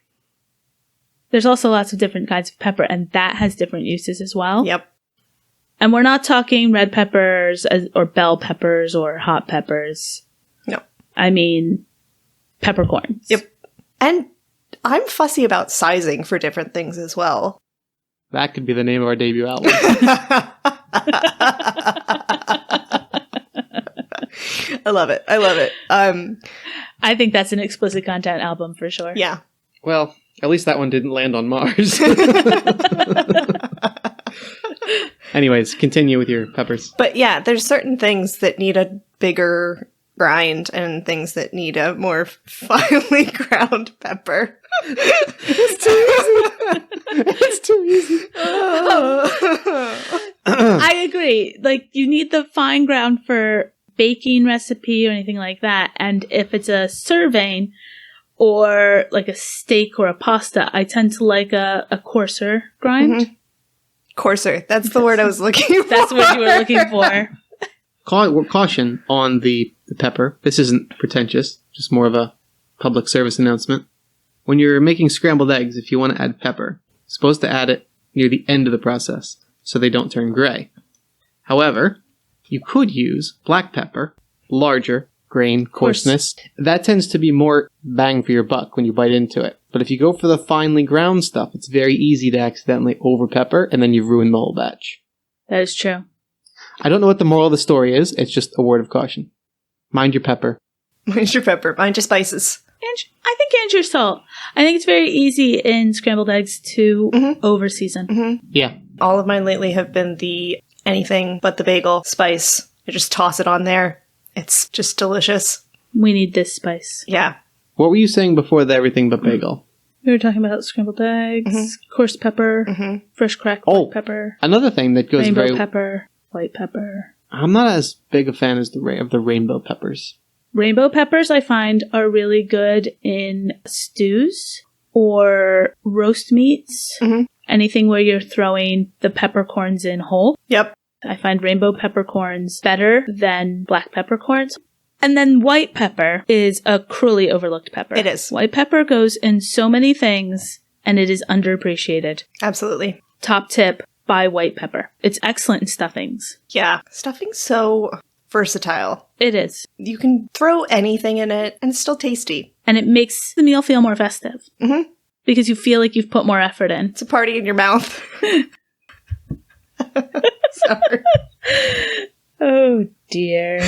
There's also lots of different kinds of pepper, and that has different uses as well. Yep. And we're not talking red peppers or bell peppers or hot peppers. No. I mean, peppercorns. Yep. And I'm fussy about sizing for different things as well. That could be the name of our debut album. I love it. I think that's an explicit content album for sure. Yeah. Well, at least that one didn't land on Mars. Anyways, continue with your peppers. But yeah, there's certain things that need a bigger grind and things that need a more finely ground pepper. It's too easy. I agree. Like, you need the fine ground for baking recipe or anything like that. And if it's a serving or like a steak or a pasta, I tend to like a coarser grind. Mm-hmm. Coarser. That's the word I was looking for. That's what you were looking for. Caution on the pepper. This isn't pretentious, just more of a public service announcement. When you're making scrambled eggs, if you want to add pepper, you're supposed to add it near the end of the process so they don't turn gray. However, you could use black pepper, larger, grain, coarseness. That tends to be more bang for your buck when you bite into it. But if you go for the finely ground stuff, it's very easy to accidentally over pepper, and then you've ruined the whole batch. That is true. I don't know what the moral of the story is. It's just a word of caution. Mind your pepper. Mind your pepper. Mind your spices. I think and your salt. I think it's very easy in scrambled eggs to over-season. Mm-hmm. Yeah. All of mine lately have been the anything but the bagel spice. I just toss it on there. It's just delicious. We need this spice. Yeah. What were you saying before the everything but bagel? We were talking about scrambled eggs, coarse pepper, fresh cracked black pepper, Another thing that goes rainbow pepper, white pepper. I'm not as big a fan as of the rainbow peppers. Rainbow peppers, I find, are really good in stews or roast meats. Mm-hmm. Anything where you're throwing the peppercorns in whole. Yep. I find rainbow peppercorns better than black peppercorns. And then white pepper is a cruelly overlooked pepper. It is. White pepper goes in so many things, and it is underappreciated. Absolutely. Top tip, buy white pepper. It's excellent in stuffings. Yeah. Stuffing's so versatile. It is. You can throw anything in it, and it's still tasty. And it makes the meal feel more festive. Mm-hmm. Because you feel like you've put more effort in. It's a party in your mouth. Sorry. Oh, dear.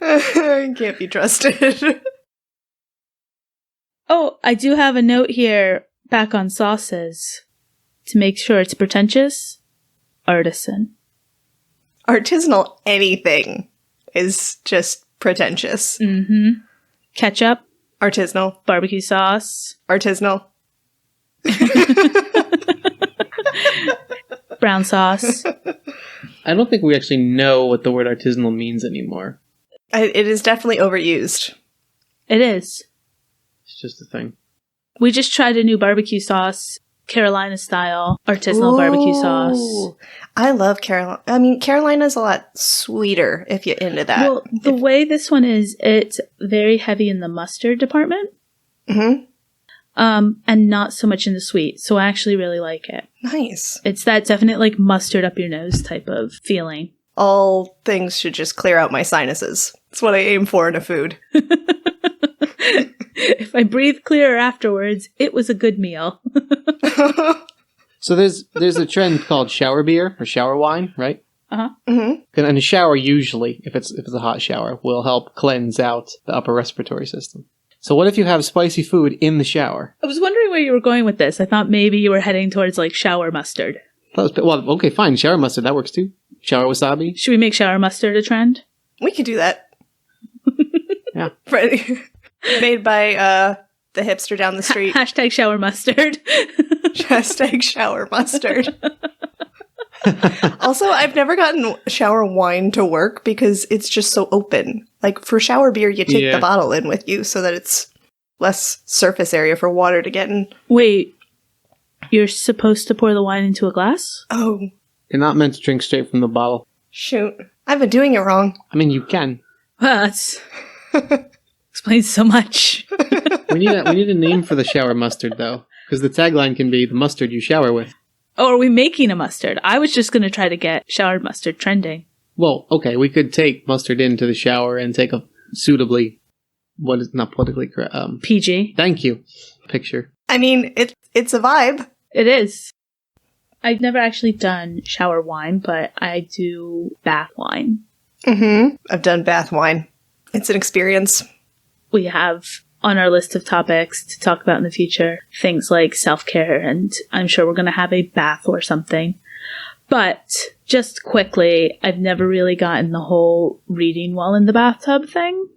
Can't be trusted. Oh, I do have a note here back on sauces. To make sure it's pretentious, artisan. Artisanal anything is just pretentious. Mm-hmm. Ketchup. Artisanal. Barbecue sauce. Artisanal. Brown sauce. I don't think we actually know what the word artisanal means anymore. It is definitely overused. It is. It's just a thing. We just tried a new barbecue sauce, Carolina style, artisanal barbecue sauce. I love Carolina. I mean, Carolina's a lot sweeter if you're into that. Well, the way this one is, it's very heavy in the mustard department. Mm-hmm. And not so much in the sweet. So I actually really like it. Nice. It's that definite, like, mustard up your nose type of feeling. All things should just clear out my sinuses. That's what I aim for in a food. If I breathe clearer afterwards, it was a good meal. So there's a trend called shower beer or shower wine, right? Uh-huh. Mm-hmm. And a shower usually, if it's a hot shower, will help cleanse out the upper respiratory system. So what if you have spicy food in the shower? I was wondering where you were going with this. I thought maybe you were heading towards, like, shower mustard. Well, okay, fine. Shower mustard, that works too. Shower wasabi. Should we make shower mustard a trend? We could do that. Yeah. Made by the hipster down the street. Hashtag shower mustard. Hashtag shower mustard. Also, I've never gotten shower wine to work because it's just so open. Like, for shower beer, you take the bottle in with you so that it's less surface area for water to get in. Wait, you're supposed to pour the wine into a glass? Oh. You're not meant to drink straight from the bottle. Shoot. I've been doing it wrong. I mean, you can. Well, that's explains so much. We need a name for the shower mustard, though. Because the tagline can be the mustard you shower with. Oh, are we making a mustard? I was just going to try to get shower mustard trending. Well, okay, we could take mustard into the shower and take a suitably, what is not politically correct, PG. Thank you. Picture. I mean, it's a vibe. It is. I've never actually done shower wine, but I do bath wine. Mm-hmm. I've done bath wine. It's an experience. We have on our list of topics to talk about in the future things like self-care, and I'm sure we're going to have a bath or something. But Just quickly, I've never really gotten the whole reading while in the bathtub thing.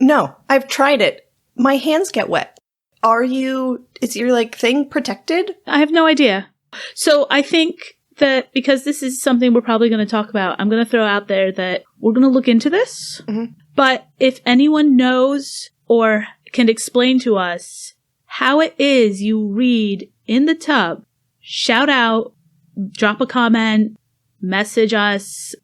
No, I've tried it. My hands get wet. Is your like thing protected? I have no idea. So I think that because this is something we're probably going to talk about, I'm going to throw out there that we're going to look into this. Mm-hmm. But if anyone knows or can explain to us how it is you read in the tub, shout out, drop a comment, message us,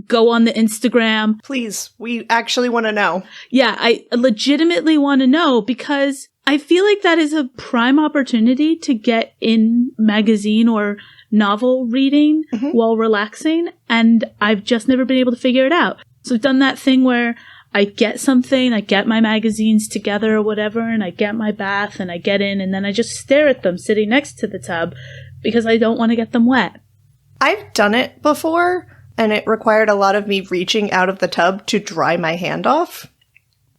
go on the Instagram. Please, we actually want to know. Yeah, I legitimately want to know because I feel like that is a prime opportunity to get in magazine or novel reading while relaxing, and I've just never been able to figure it out. So I've done that thing where I get something, I get my magazines together or whatever, and I get my bath and I get in, and then I just stare at them sitting next to the tub because I don't want to get them wet. I've done it before, and it required a lot of me reaching out of the tub to dry my hand off.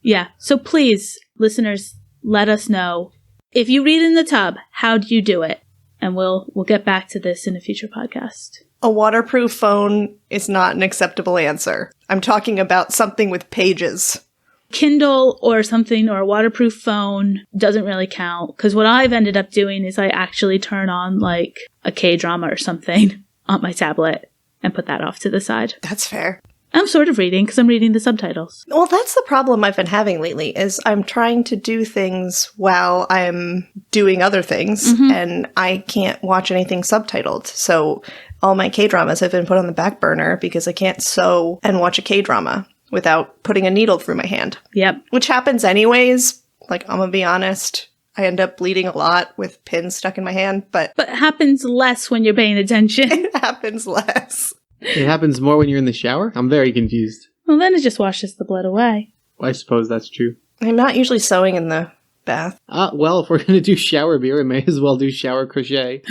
Yeah, so please, listeners, let us know. If you read in the tub, how do you do it? And we'll get back to this in a future podcast. A waterproof phone is not an acceptable answer. I'm talking about something with pages. Kindle or something or a waterproof phone doesn't really count. Because what I've ended up doing is I actually turn on like a K-drama or something on my tablet and put that off to the side. That's fair. I'm sort of reading because I'm reading the subtitles. Well, that's the problem I've been having lately is I'm trying to do things while I'm doing other things, and I can't watch anything subtitled. So all my K-dramas have been put on the back burner because I can't sew and watch a K-drama without putting a needle through my hand. Yep. Which happens anyways. Like, I'm gonna be honest. I end up bleeding a lot with pins stuck in my hand, but it happens less when you're paying attention. It happens less. It happens more when you're in the shower? I'm very confused. Well, then it just washes the blood away. I suppose that's true. I'm not usually sewing in the bath. Well, if we're going to do shower beer, we may as well do shower crochet.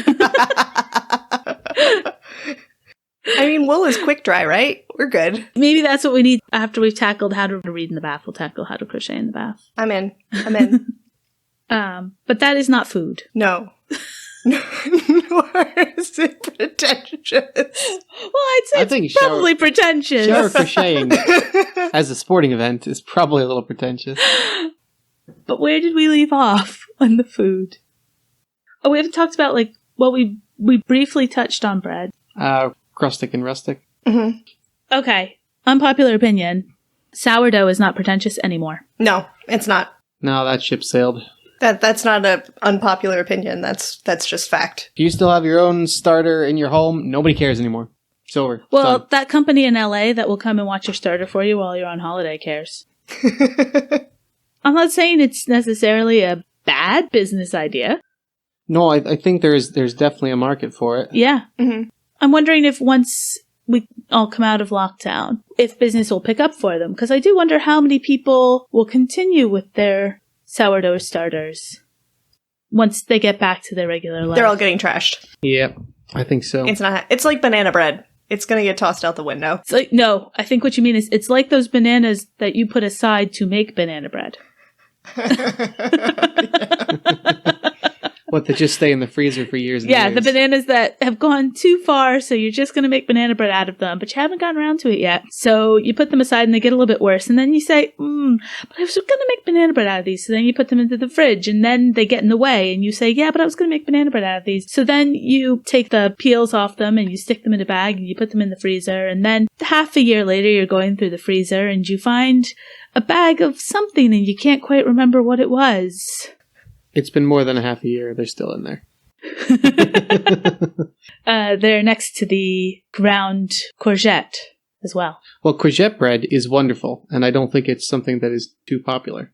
I mean, wool is quick dry, right? We're good. Maybe that's what we need after we've tackled how to read in the bath. We'll tackle how to crochet in the bath. I'm in. But that is not food. No. Nor is it pretentious. Well, I'd say it's probably pretentious. Shower crocheting as a sporting event is probably a little pretentious. But where did we leave off on the food? Oh, we haven't talked about, like, well, we briefly touched on bread. Crustic and rustic. Mm-hmm. Okay. Unpopular opinion. Sourdough is not pretentious anymore. No, it's not. No, that ship sailed. That's not an unpopular opinion. That's just fact. If you still have your own starter in your home, nobody cares anymore. It's over. Well, done. that company in LA that will come and watch your starter for you while you're on holiday cares. I'm not saying it's necessarily a bad business idea. No, I think there's definitely a market for it. Yeah. Mm-hmm. I'm wondering if once we all come out of lockdown, if business will pick up for them. Because I do wonder how many people will continue with their sourdough starters once they get back to their regular life. They're all getting trashed. Yep, I think so. It's like banana bread. It's going to get tossed out the window. It's like, no, I think what you mean is it's like those bananas that you put aside to make banana bread. What, they just stay in the freezer for years and yeah, years? The bananas that have gone too far, so you're just going to make banana bread out of them, but you haven't gotten around to it yet. So you put them aside and they get a little bit worse, and then you say, but I was going to make banana bread out of these. So then you put them into the fridge, and then they get in the way, and you say, yeah, but I was going to make banana bread out of these. So then you take the peels off them, and you stick them in a bag, and you put them in the freezer, and then half a year later, you're going through the freezer, and you find a bag of something, and you can't quite remember what it was. It's been more than a half a year. They're still in there. They're next to the ground courgette as well. Well, courgette bread is wonderful, and I don't think it's something that is too popular.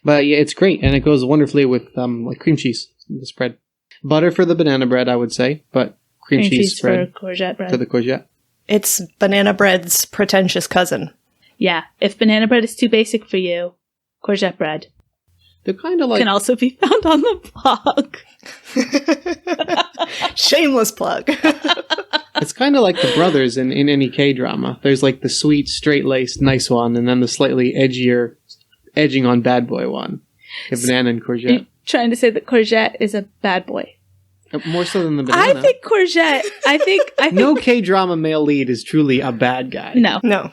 But yeah, it's great, and it goes wonderfully with like cream cheese, the spread. Butter for the banana bread, I would say, but cream cheese spread for courgette bread. For the courgette. It's banana bread's pretentious cousin. Yeah, if banana bread is too basic for you, courgette bread. They're kind of like... Can also be found on the blog. Shameless plug. It's kind of like the brothers in any K-drama. There's like the sweet, straight-laced, nice one, and then the slightly edgier, edging on bad boy one. The banana and courgette. Are you trying to say that courgette is a bad boy? More so than the banana. I think courgette. I think No K-drama male lead is truly a bad guy. No.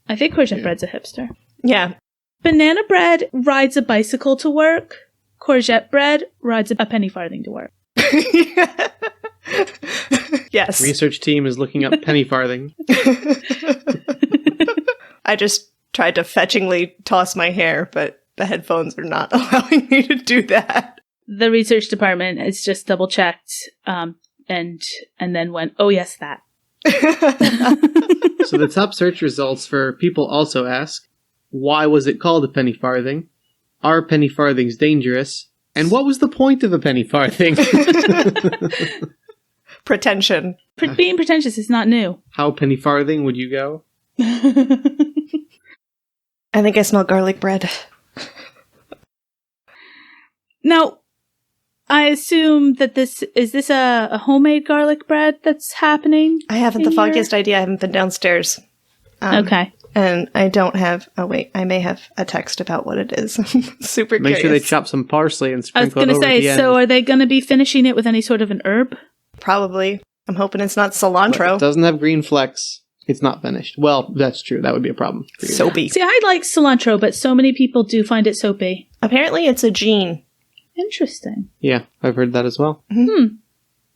I think courgette bread's a hipster. Yeah. Banana bread rides a bicycle to work. Courgette bread rides a penny farthing to work. Yes. Research team is looking up penny farthing. I just tried to fetchingly toss my hair, but the headphones are not allowing me to do that. The research department has just double checked, and then went, "Oh yes, that." So the top search results for people also ask, why was it called a penny farthing? Are penny farthings dangerous? And what was the point of a penny farthing? Pretension. Being pretentious is not new. How penny farthing would you go? I think I smell garlic bread. Now, I assume that this is a homemade garlic bread that's happening? I haven't the in foggiest here? idea. I haven't been downstairs. Okay. And I don't have... Oh, wait. I may have a text about what it is. Super Make curious. sure they chop some parsley and I was sprinkle it going to over at the say, end. so are they going to be finishing it with any sort of an herb? Probably. I'm hoping it's not But cilantro. it doesn't have green flecks. It's not finished. Well, that's true. That would be a problem for you. Soapy. See, I like cilantro, but so many people do find it soapy. Apparently it's a gene. Interesting. Yeah, I've heard that as well.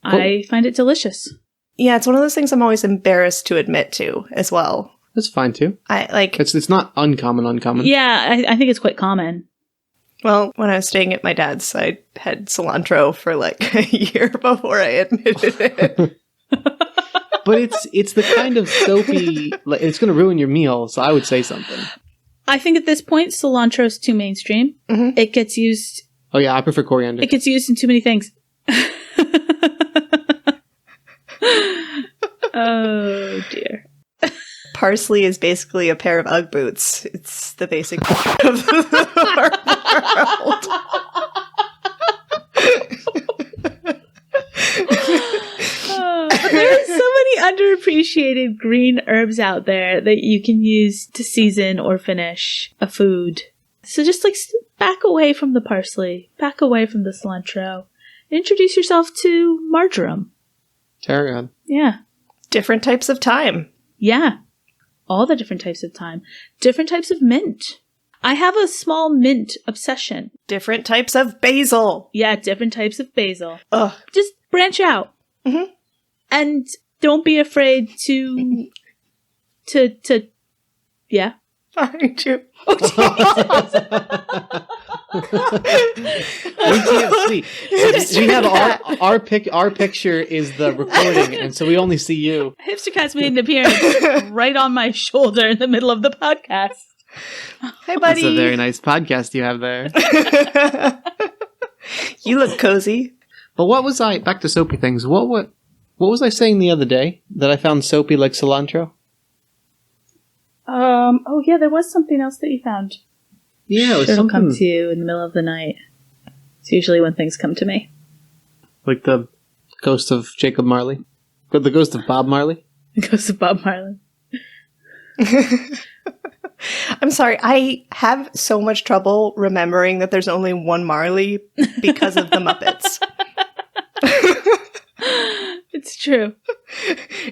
I find it delicious. Yeah, it's one of those things I'm always embarrassed to admit to as well. That's fine too. I like... It's not uncommon. Yeah, I think it's quite common. Well, when I was staying at my dad's, I had cilantro for like a year before I admitted it. But it's the kind of soapy... Like, it's going to ruin your meal, so I would say something. I think at this point, cilantro's too mainstream. Mhm. It gets used... Oh yeah, I prefer coriander. It gets used in too many things. Oh, dear. Parsley is basically a pair of Ugg boots. It's the basic part of the world. There are so many underappreciated green herbs out there that you can use to season or finish a food. So just like back away from the parsley, back away from the cilantro. Introduce yourself to marjoram. Tarragon. Yeah. Different types of thyme. Yeah. All the different types of thyme. Different types of mint. I have a small mint obsession. Different types of basil. Yeah, different types of basil. Ugh. Just branch out. Mhm. And don't be afraid to yeah. Find you. We can't see. We have our picture is the recording, and so we only see you. Hipster Cat's made an appearance right on my shoulder in the middle of the podcast. Hey, buddy. That's a very nice podcast you have there. You look cozy. But what was I back to soapy things? What was I saying the other day that I found soapy like cilantro? Oh yeah, there was something else that you found. Yeah, it was It'll come something to you in the middle of the night. It's usually when things come to me. like the ghost of Jacob Marley, but the ghost of Bob Marley. The ghost of Bob Marley. I'm sorry. I have so much trouble remembering that there's only one Marley because of the Muppets. It's true.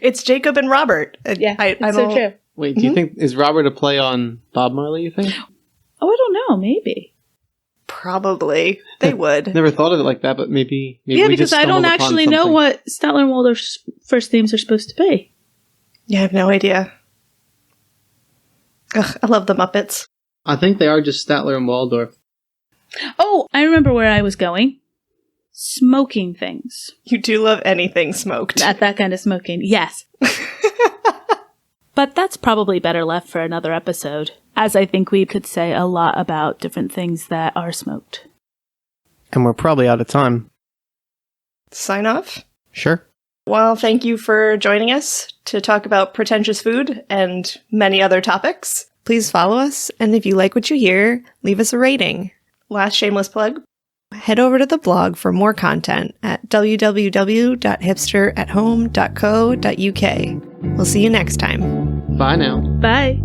It's Jacob and Robert. Yeah, I it's don't, so true. Wait, do you think is Robert a play on Bob Marley? You think? Oh, I don't know. Maybe. Probably. They would. Never thought of it like that, but maybe Yeah, we because just I don't stumbled upon actually know something. what Statler and Waldorf's first names are supposed to be. Yeah, I have no idea. Ugh, I love the Muppets. I think they are just Statler and Waldorf. Oh, I remember where I was going. Smoking things. You do love anything smoked. That kind of smoking. Yes. But that's probably better left for another episode, as I think we could say a lot about different things that are smoked. And we're probably out of time. Sign off? Sure. Well, thank you for joining us to talk about pretentious food and many other topics. Please follow us, and if you like what you hear, leave us a rating. Last shameless plug. Head over to the blog for more content at www.hipsterathome.co.uk. We'll see you next time. Bye now. Bye.